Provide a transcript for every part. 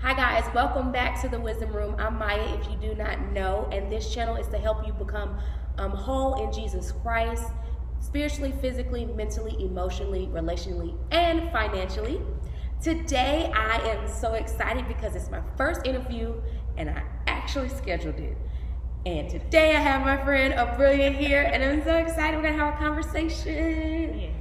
Hi guys, welcome back to the Wisdom Room. I'm Maya, if you do not know, and this channel is to help you become whole in Jesus Christ, spiritually, physically, mentally, emotionally, relationally, and financially. Today I am so excited because it's my first interview and I actually scheduled it. And today I have my friend Abrillia here, and I'm so excited. We're gonna have a conversation.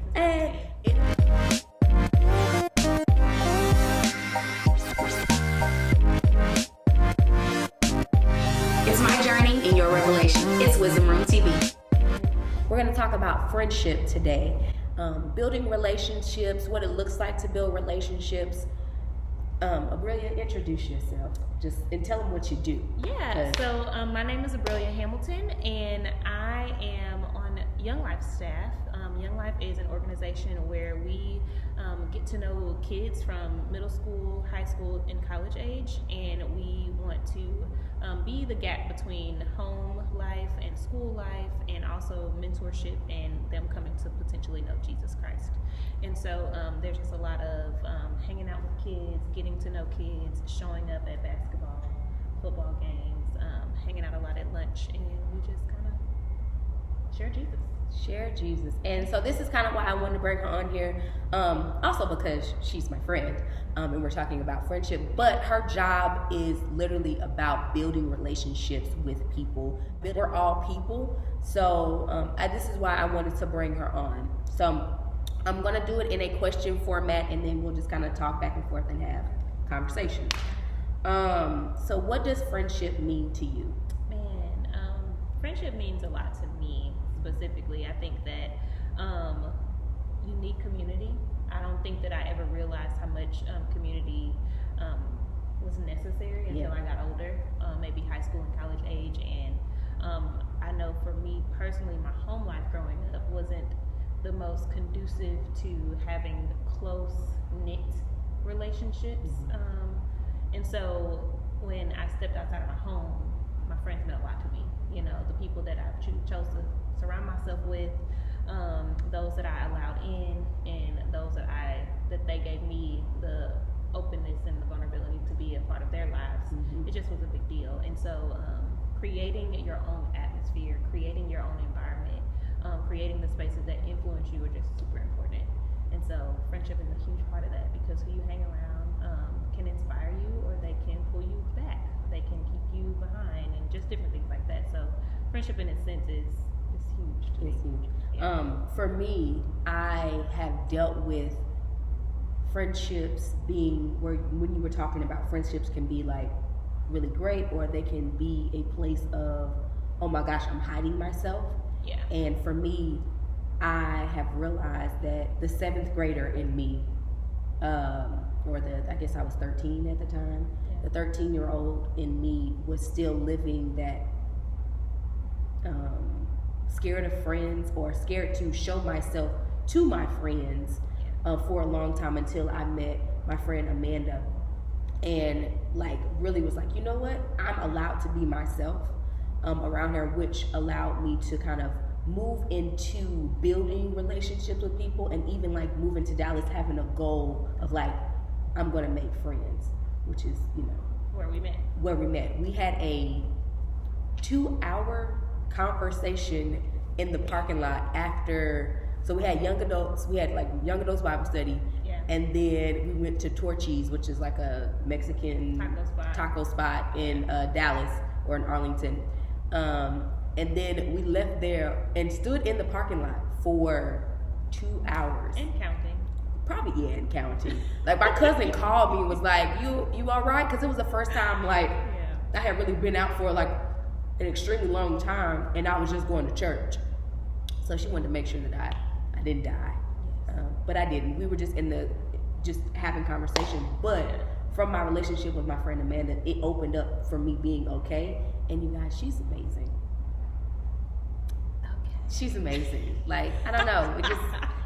It's my journey and your revelation. It's Wisdomroom TV. We're going to talk about friendship today. Building relationships, what it looks like to build relationships. Abrillia, introduce yourself and tell them what you do. Yeah, so my name is Abrillia Hamilton, and I am on Young Life staff. Young Life is an organization where we get to know kids from middle school, high school, and college age, and we want to be the gap between home life and school life, and also mentorship and them coming to potentially know Jesus Christ. And so there's just a lot of hanging out with kids, getting to know kids, showing up at basketball, football games, hanging out a lot at lunch, and we just kind of share Jesus. Share Jesus. And so this is kind of why I wanted to bring her on here, also because she's my friend, and we're talking about friendship, but her job is literally about building relationships with people. We're all people, so this is why I wanted to bring her on. So I'm going to do it in a question format, and then we'll just kind of talk back and forth and have conversation. So what does friendship mean to you? Man, friendship means a lot to me. Specifically, I think that you need community. I don't think that I ever realized how much community was necessary until I got older, maybe high school and college age. And I know for me personally, my home life growing up wasn't the most conducive to having close-knit relationships. And so when I stepped outside of my home, my friends meant a lot to me. You know, the people that I chose to surround myself with, those that I allowed in, and those that they gave me the openness and the vulnerability to be a part of their lives. It just was a big deal. And so creating your own atmosphere, creating your own environment, creating the spaces that influence you are just super important. And so friendship is a huge part of that, because who you hang around can inspire you, or they can pull you back. They can keep you behind, and just different things like that. So friendship in its sense is huge to me. It's huge. Yeah. For me, I have dealt with friendships being where, when you were talking about, friendships can be like really great, or they can be a place of, oh my gosh, I'm hiding myself. Yeah. And for me, I have realized that the 7th grader in me, I guess I was 13 at the time, the 13-year-old in me was still living that scared of friends, or scared to show myself to my friends for a long time, until I met my friend Amanda, and like really was like, you know what, I'm allowed to be myself around her, which allowed me to kind of move into building relationships with people, and even like moving to Dallas, having a goal of like, I'm going to make friends, which is, you know, where we met. We had a 2-hour conversation in the parking lot after. So we had young adults Bible study, and then we went to Torchy's, which is like a Mexican taco spot in Dallas or in Arlington. And then we left there and stood in the parking lot for 2 hours. And counting. Probably, and counting. Like, my cousin called me and was like, you all right? Because it was the first time, like, I had really been out for like an extremely long time, and I was just going to church. So she wanted to make sure that I didn't die. But I didn't. We were just just having conversation. But from my relationship with my friend Amanda, it opened up for me being okay. And you guys, she's amazing. She's amazing. Like, I don't know. It just,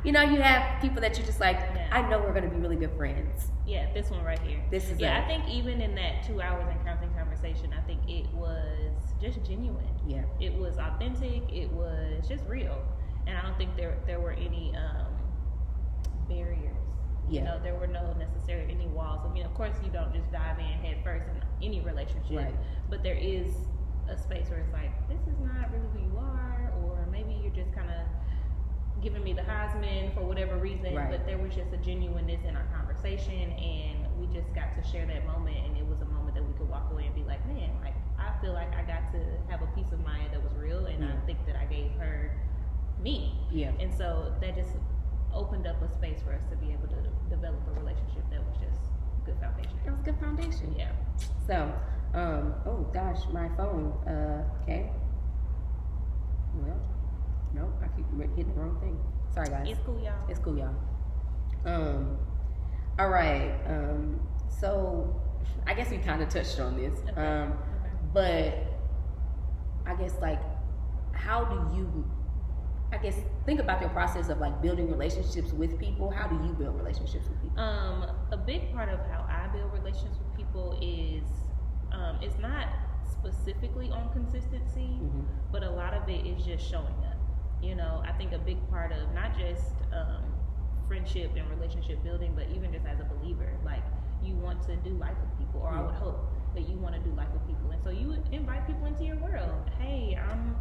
you know, you have people that you just like, I know we're going to be really good friends. Yeah, this one right here. This is I think even in that 2 hours and counting conversation, I think it was just genuine. Yeah. It was authentic. It was just real. And I don't think there were any barriers You know, there were no necessarily any walls. I mean, of course, you don't just dive in head first in any relationship, Right. but there is a space where it's like, this is not really who you are, or maybe you're just kind of giving me the Heisman for whatever reason, Right. but there was just a genuineness in our conversation, and we just got to share that moment, and it was a moment that we could walk away and be like, man, like, I feel like I got to have a peace of mind that was real, and I think that I gave her me. Yeah. And so that just opened up a space for us to be able to develop a relationship that was just good foundation. It was a good foundation. Yeah. So, oh gosh, my phone. Okay. Well, no, I keep hitting the wrong thing. Sorry, guys. It's cool, y'all. It's cool, y'all. All right. So I guess we kind of touched on this. Okay. But I guess, like, how do you, I guess, think about your process of, like, building relationships with people. How do you build relationships with people? A big part of how I build relationships with people is, it's not specifically on consistency, but a lot of it is just showing up. You know, I think a big part of not just friendship and relationship building, but even just as a believer, like, you want to do life with people, or I would hope that you want to do life with people. And so you invite people into your world. Hey, I'm,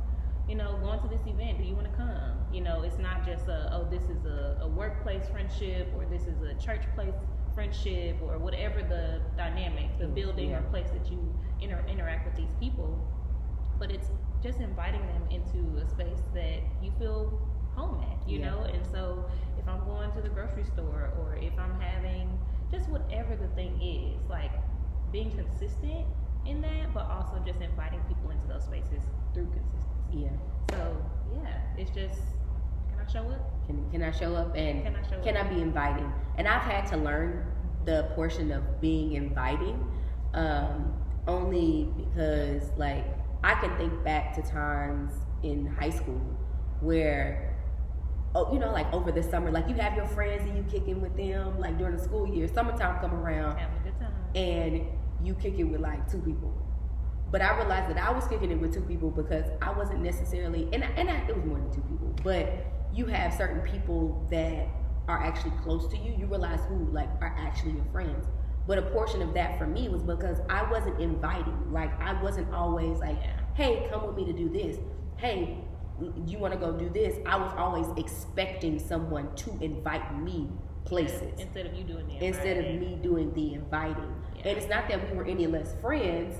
you know, going to this event. Do you want to come? You know, it's not just this is a workplace friendship, or this is a church place friendship, or whatever the dynamic, the building or place that you interact with these people. But it's just inviting them into a space that you feel home at, you know? And so if I'm going to the grocery store, or if I'm having just whatever the thing is, like, being consistent in that, but also just inviting people into those spaces through consistency. Yeah. So, yeah, it's just, can I show up? Can I show up, and Can I I be inviting? And I've had to learn the portion of being inviting, only because, like, I can think back to times in high school where, you know, like, over the summer, like, you have your friends and you kicking with them, like, during the school year, summertime come around, Having a good time. and you kick it with, like, 2 people. But I realized that I was kicking it with 2 people because I wasn't necessarily, it was more than 2 people, but you have certain people that are actually close to you. You realize who, like, are actually your friends. But a portion of that for me was because I wasn't inviting. Like, I wasn't always like, hey, come with me to do this. Hey, you want to go do this? I was always expecting someone to invite me places. Instead of you doing the Instead of me doing the inviting. And it's not that we were any less friends.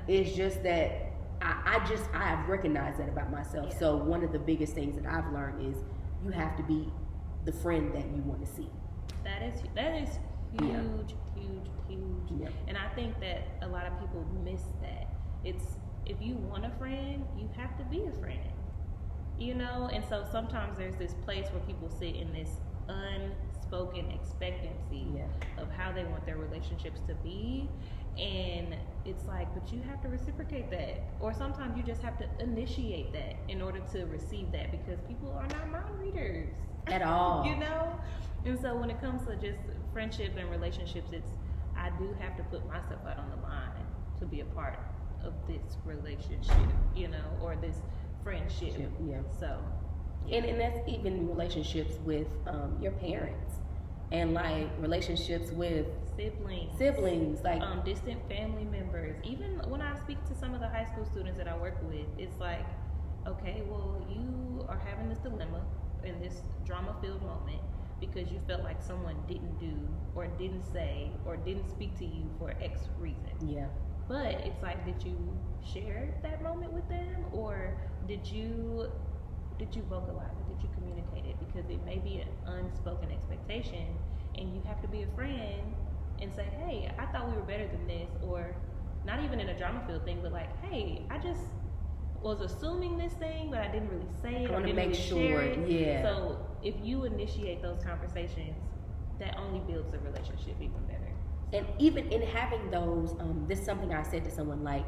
It's just that I have recognized that about myself. So one of the biggest things that I've learned is you have to be the friend that you want to see. That is huge, huge. And I think that a lot of people miss that. It's, if you want a friend, you have to be a friend. You know, and so sometimes there's this place where people sit in this unspoken expectancy of how they want their relationships to be, and it's like, but you have to reciprocate that, or sometimes you just have to initiate that in order to receive that, because people are not mind readers at all. You know. And so when it comes to just friendship and relationships, it's, I do have to put myself out on the line to be a part of this relationship, you know, or this friendship. So, and that's even relationships with your parents, and, like, relationships with siblings, like distant family members. Even when I speak to some of the high school students that I work with, it's like, okay, well, you are having this dilemma in this drama-filled moment because you felt like someone didn't do, or didn't say, or didn't speak to you for X reason. But it's like, did you share that moment with them, or did you vocalize it? Did you communicate it? Because it may be an unspoken expectation, and you have to be a friend and say, hey, I thought we were better than this, or not even in a drama-filled thing, but like, hey, I just was assuming this thing, but I didn't really say it. I want to make sure. Share it. So if you initiate those conversations, that only builds the relationship even better. And even in having those, this is something I said to someone, like,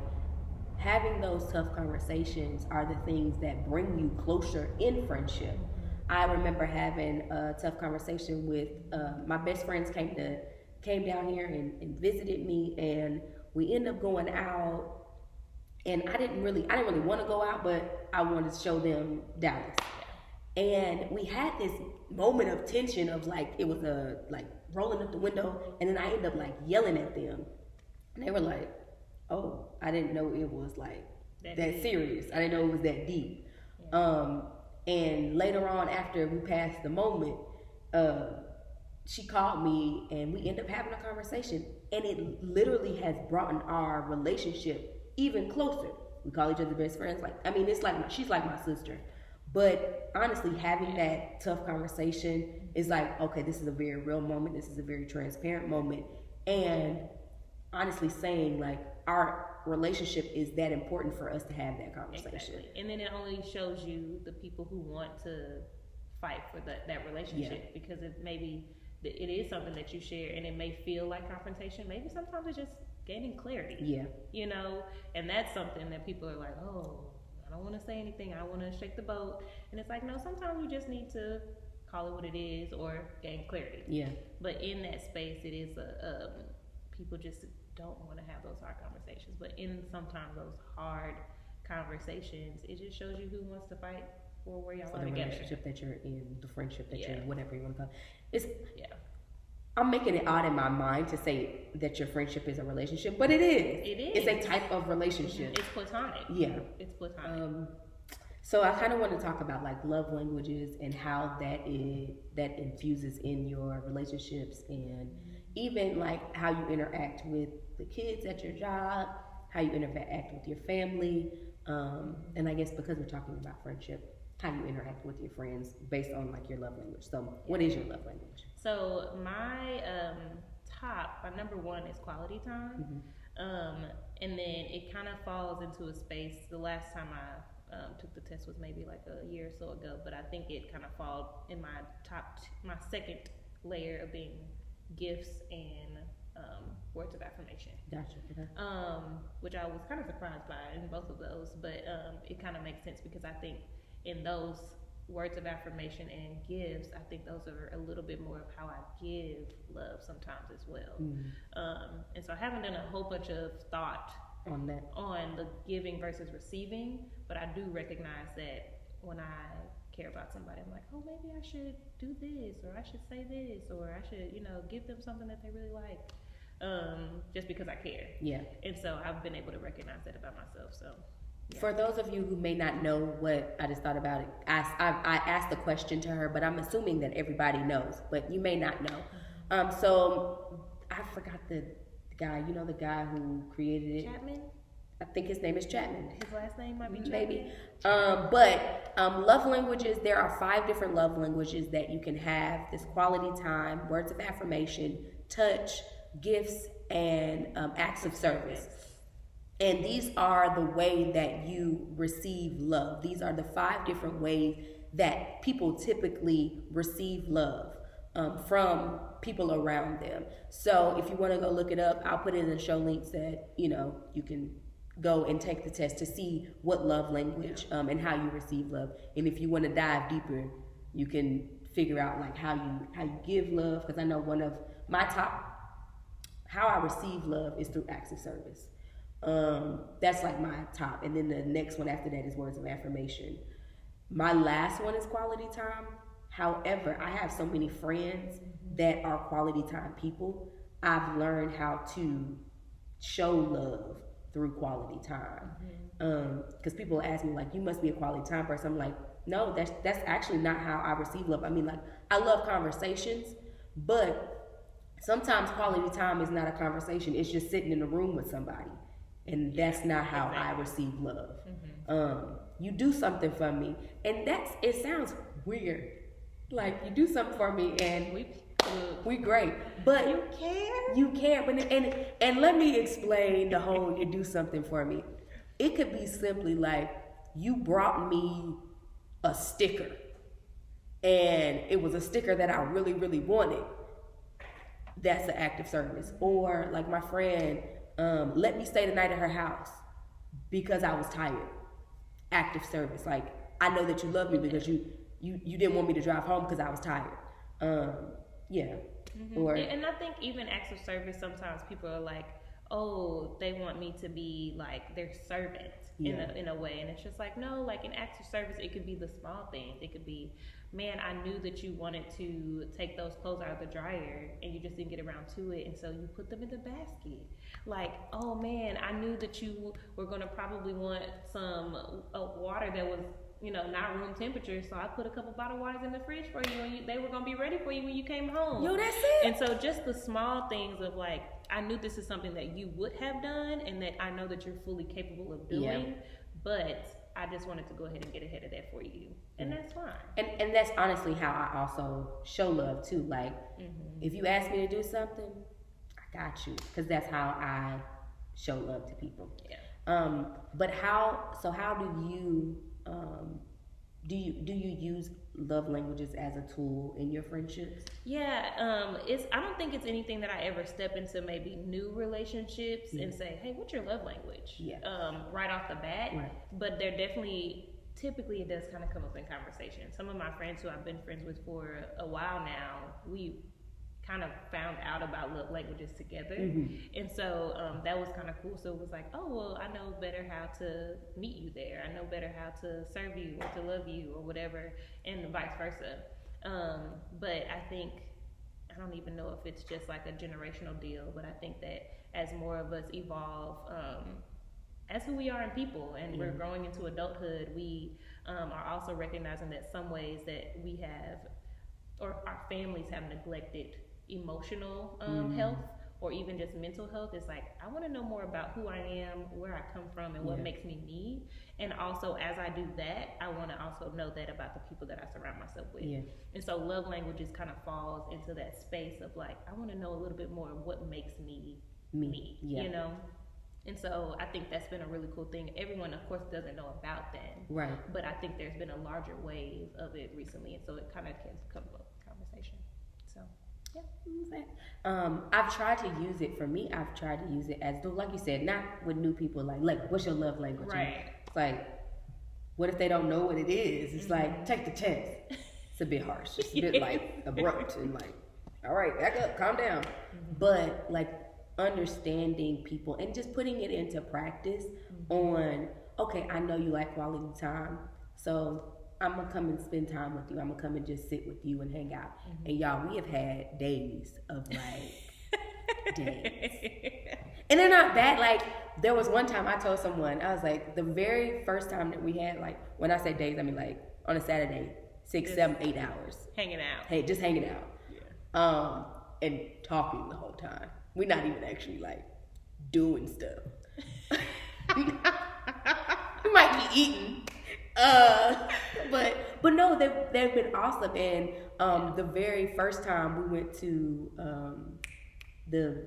having those tough conversations are the things that bring you closer in friendship. I remember having a tough conversation with my best friends came down here and visited me, and we ended up going out. And I didn't really want to go out, but I wanted to show them Dallas. And we had this moment of tension of, like, it was a, like, rolling up the window, and then I end up like yelling at them, and they were like, "Oh, I didn't know it was like that serious. I didn't know it was that deep." Yeah. And later on, after we passed the moment, she called me, and we ended up having a conversation, and it literally has brought our relationship even closer. We call each other best friends. Like, I mean, it's like she's like my sister. But honestly, having that tough conversation is like, okay, this is a very real moment. This is a very transparent moment. And honestly saying, like, our relationship is that important for us to have that conversation. Exactly. And then it only shows you the people who want to fight for that relationship, because it is something that you share, and it may feel like confrontation. Maybe sometimes it's just gaining clarity. Yeah. You know, and that's something that people are like, oh, I don't want to say anything. I want to shake the boat. And it's like, no, sometimes you just need to call it what it is or gain clarity. Yeah. But in that space, it is people just don't want to have those hard conversations. But in sometimes those hard conversations, it just shows you who wants to fight for where y'all are together. The relationship that you're in, the friendship that you're in, whatever you want to call it. I'm making it odd in my mind to say that your friendship is a relationship, but it is. It is. It's a type of relationship. It's platonic. Yeah. It's platonic. So I kind of want to talk about like love languages and how that infuses in your relationships, and even like how you interact with the kids at your job, how you interact with your family, and I guess because we're talking about friendship, how you interact with your friends based on like your love language. So what is your love language? So my my number one is quality time. And then it kind of falls into a space. The last time I took the test was maybe like a year or so ago, but I think it kind of fall in my my second layer of being gifts and words of affirmation. Gotcha. Okay. Which I was kind of surprised by in both of those, but it kind of makes sense because I think in those words of affirmation and gifts, I think those are a little bit more of how I give love sometimes as well. And so I haven't done a whole bunch of thought on the giving versus receiving, but I do recognize that when I care about somebody, I'm like, oh, maybe I should do this, or I should say this, or I should, give them something that they really like, just because I care. Yeah. And so I've been able to recognize that about myself. So. Yeah. For those of you who may not know what I just thought about it, I asked the question to her, but I'm assuming that everybody knows, but you may not know. So I forgot the guy, the guy who created it. Chapman? I think his name is Chapman. His last name might be Chapman. Maybe. But love languages, there are 5 different love languages that you can have. This quality time, words of affirmation, touch, gifts, and acts of service. And these are the way that you receive love. These are the 5 different ways that people typically receive love from people around them. So if you want to go look it up, I'll put it in the show links that, you can go and take the test to see what love language and how you receive love. And if you want to dive deeper, you can figure out like how you give love. Because I know one of my how I receive love is through acts of service. That's like my top, and then the next one after that is words of affirmation. My last one is quality time. However, I have so many friends that are quality time people. I've learned how to show love through quality time. Because people ask me like, you must be a quality time person. I'm like, no, that's actually not how I receive love. I mean, like, I love conversations, but sometimes quality time is not a conversation. It's just sitting in a room with somebody. And that's not how I receive love. You do something for me, and it sounds weird. Like, you do something for me, and we great. But you care. But and let me explain the whole you do something for me. It could be simply like, you brought me a sticker, and it was a sticker that I really, really wanted. That's an act of service. Or like my friend, let me stay the night at her house because I was tired. Act of service. Like, I know that you love me because you didn't want me to drive home because I was tired. Or, and I think even acts of service, sometimes people are like, oh, they want me to be like their servant in a way. And it's just like, no, like in acts of service, it could be the small things. It could be man, I knew that you wanted to take those clothes out of the dryer and you just didn't get around to it, and so you put them in the basket. Like, oh man, I knew that you were going to probably want some water that was, you know, not room temperature, so I put a couple bottled waters in the fridge for you, and they were going to be ready for you when you came home. Yo, that's it. And so just the small things of like, I knew this is something that you would have done and that I know that you're fully capable of doing, but I just wanted to go ahead and get ahead of that for you. And that's fine. And that's honestly how I also show love too. Like, if you ask me to do something, I got you. Because that's how I show love to people. Yeah. But how do you use love languages as a tool in your friendships? Yeah, I don't think it's anything that I ever step into maybe new relationships and say, hey, what's your love language? Yeah. Right off the bat. Right. But typically it does kind of come up in conversation. Some of my friends who I've been friends with for a while now, we kind of found out about love languages together. And so that was kind of cool. So it was like, oh, well, I know better how to meet you there. I know better how to serve you or to love you or whatever, and vice versa. But I think, I don't even know if it's just like a generational deal, but I think that as more of us evolve as who we are in people and we're growing into adulthood, we are also recognizing that some ways that we have, or our families have neglected emotional health or even just mental health. Is like, I want to know more about who I am, where I come from, and what makes me me. And also, as I do that, I want to also know that about the people that I surround myself with. And so love languages kind of falls into that space of like, I want to know a little bit more of what makes me you know. And so I think that's been a really cool thing. Everyone, of course, doesn't know about that. Right. But I think there's been a larger wave of it recently, and so it kind of can come up in conversation. So, yeah. I've tried to use it, for me, I've tried to use it as, though, like you said, not with new people, like what's your love language? Right. It's like, what if they don't know what it is? It's like, take the test. It's a bit harsh. It's a bit like abrupt and like, all right, back up, calm down. But like, understanding people and just putting it into practice on, okay, I know you like quality time, so I'm gonna come and spend time with you. I'm gonna come and just sit with you and hang out. And y'all, we have had days of like days, and they're not bad. Like, there was one time I told someone, I was like, the very first time that we had, like, when I say days, I mean like on a Saturday, 6, 7, 8 hours hanging out. Hey, just hanging out, and talking the whole time. We're not even actually like doing stuff. We might be eating. But no, they've been awesome. And the very first time we went to the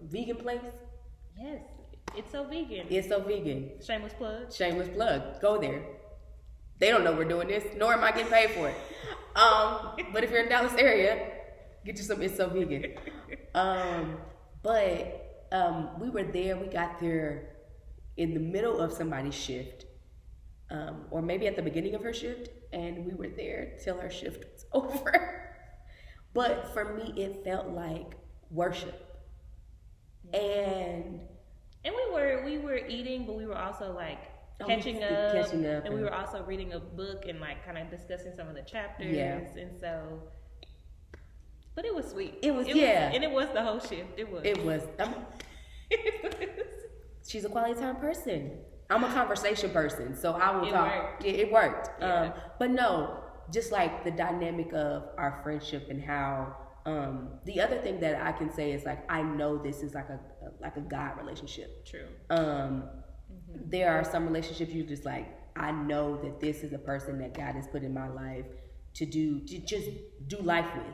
vegan place. Yes, it's so vegan. It's so vegan. Shameless plug. Shameless plug. Go there. They don't know we're doing this, nor am I getting paid for it. But if you're in Dallas area, get you some It's So Vegan. But we were there. We got there in the middle of somebody's shift, or maybe at the beginning of her shift, and we were there till her shift was over. But for me, it felt like worship. And we were eating, but we were also like catching up, and we were also reading a book and like kind of discussing some of the chapters. And so, but it was sweet. It was, and it was the whole shift. It was. She's a quality time person. I'm a conversation person, so I will talk. Worked. It worked. Yeah. But no, just like the dynamic of our friendship and how. The other thing that I can say is like, I know this is like a God relationship. True. There are some relationships you just like, I know that this is a person that God has put in my life to just do life with.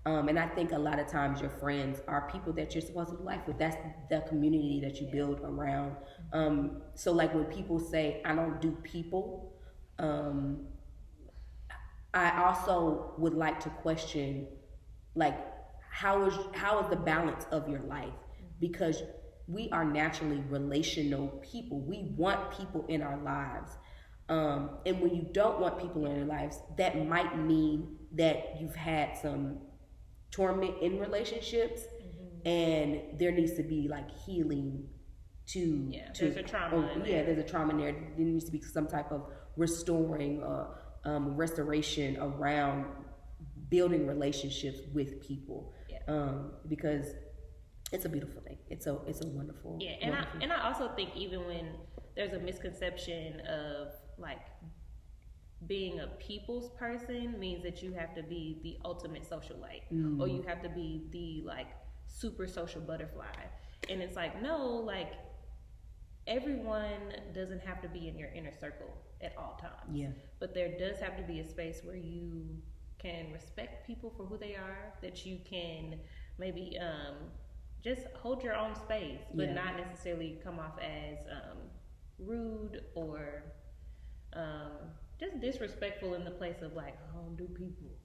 And I think a lot of times your friends are people that you're supposed to do life with. That's the community that you build around. So like when people say, I don't do people, I also would like to question, like, how is the balance of your life? Because we are naturally relational people. We want people in our lives. And when you don't want people in your lives, that might mean that you've had some torment in relationships, and there needs to be like healing to there's a trauma in there. There's a trauma in there. There needs to be some type of restoring restoration around building relationships with people. Because it's a beautiful thing. It's a wonderful. Yeah, and wonderful I also think even when there's a misconception of like being a people's person means that you have to be the ultimate socialite, or you have to be the like super social butterfly. And it's like, no, like everyone doesn't have to be in your inner circle at all times. Yeah. But there does have to be a space where you can respect people for who they are, that you can maybe just hold your own space, but not necessarily come off as rude or just disrespectful in the place of like, I don't do people.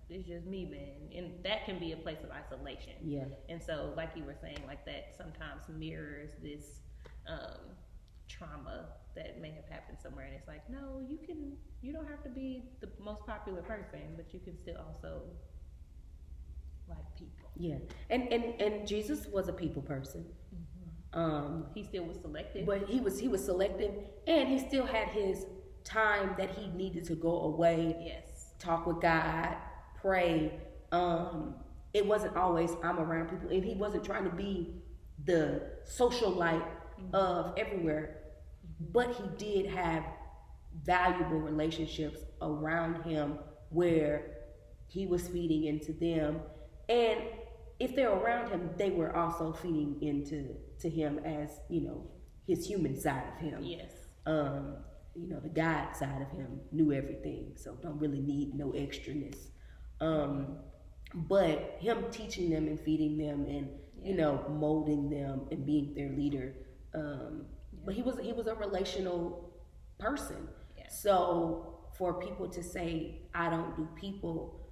It's just me, man. And that can be a place of isolation. Yeah. And so, like you were saying, like that sometimes mirrors this trauma that may have happened somewhere. And it's like, no, you don't have to be the most popular person, but you can still also like people. Yeah. And Jesus was a people person. He still was selective. But he was selective, and he still had his time that he needed to go away. Yes. Talk with God, pray. It wasn't always I'm around people, and he wasn't trying to be the social light of everywhere. But he did have valuable relationships around him where he was feeding into them. And if they're around him, they were also feeding into him as, his human side of him. Yes. The God side of him knew everything, so don't really need no extraness. But him teaching them and feeding them and, molding them and being their leader. But he was a relational person. Yeah. So for people to say, I don't do people,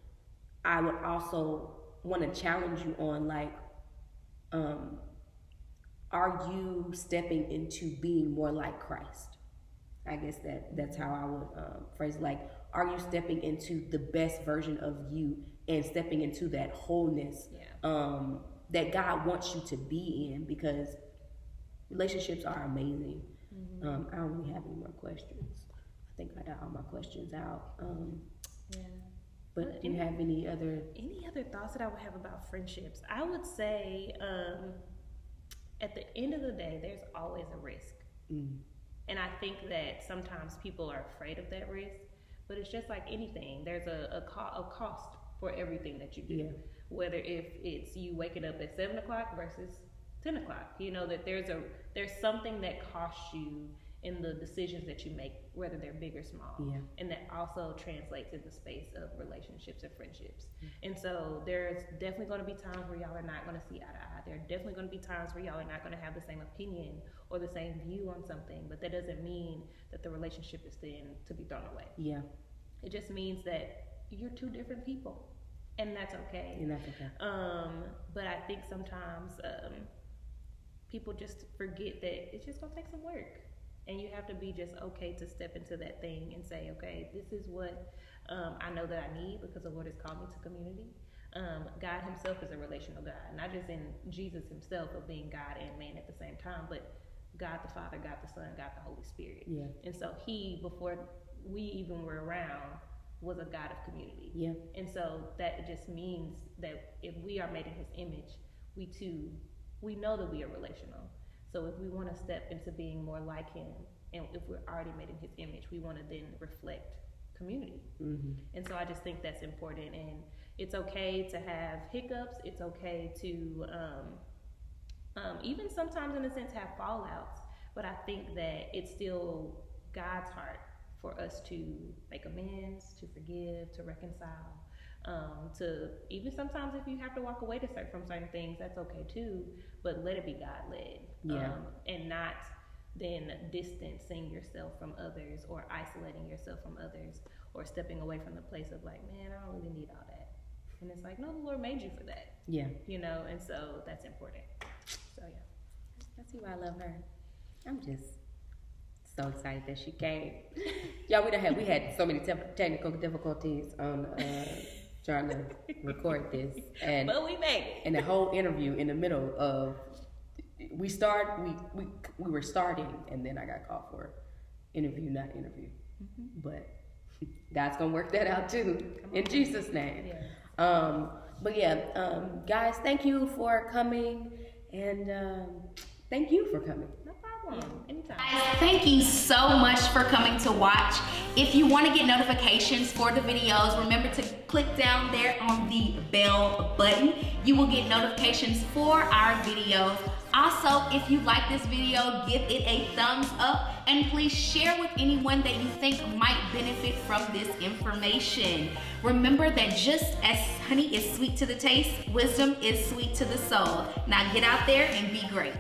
I would also want to challenge you on like, are you stepping into being more like Christ? I guess that's how I would phrase it. Like, are you stepping into the best version of you and stepping into that wholeness that God wants you to be in? Because relationships are amazing. I don't really have any more questions. I think I got all my questions out. But do you have any other thoughts that I would have about friendships? I would say at the end of the day, there's always a risk. And I think that sometimes people are afraid of that risk, but it's just like anything. There's a cost for everything that you do. Yeah. Whether if it's you waking up at 7 o'clock versus 10 o'clock, that there's something that costs you in the decisions that you make, whether they're big or small. Yeah. And that also translates in the space of relationships and friendships. And so there's definitely going to be times where y'all are not going to see eye to eye. There are definitely going to be times where y'all are not going to have the same opinion or the same view on something, but that doesn't mean that the relationship is then to be thrown away. Yeah. It just means that you're two different people, and that's okay. But I think sometimes people just forget that it's just going to take some work. And you have to be just okay to step into that thing and say, okay, this is what I know that I need because the Lord has called me to community. God himself is a relational God, not just in Jesus himself of being God and man at the same time, but God the Father, God the Son, God the Holy Spirit. Yeah. And so he, before we even were around, was a God of community. Yeah. And so that just means that if we are made in his image, we know that we are relational. So if we want to step into being more like him, and if we're already made in his image, we want to then reflect community. And so I just think that's important. And it's okay to have hiccups. It's okay to even sometimes in a sense have fallouts. But I think that it's still God's heart for us to make amends, to forgive, to reconcile. To even sometimes if you have to walk away from certain things, that's okay too, but let it be God-led. And not then distancing yourself from others or isolating yourself from others or stepping away from the place of like, man, I don't really need all that. And it's like, no, the Lord made you for that. Yeah. And so that's important. So yeah. That's why I love her. I'm just so excited that she came. Y'all, we had so many technical difficulties on trying to record this, but we made it. And the whole interview in the middle of we were starting, and then I got called for interview, not interview. But God's gonna work that out too, in Jesus' name. Yeah. But yeah, guys, thank you for coming, and thank you for coming. No problem. Anytime. Guys, thank you so much for coming to watch. If you want to get notifications for the videos, remember to click down there on the bell button. You will get notifications for our videos. Also, if you like this video, give it a thumbs up and please share with anyone that you think might benefit from this information. Remember that just as honey is sweet to the taste, wisdom is sweet to the soul. Now get out there and be great.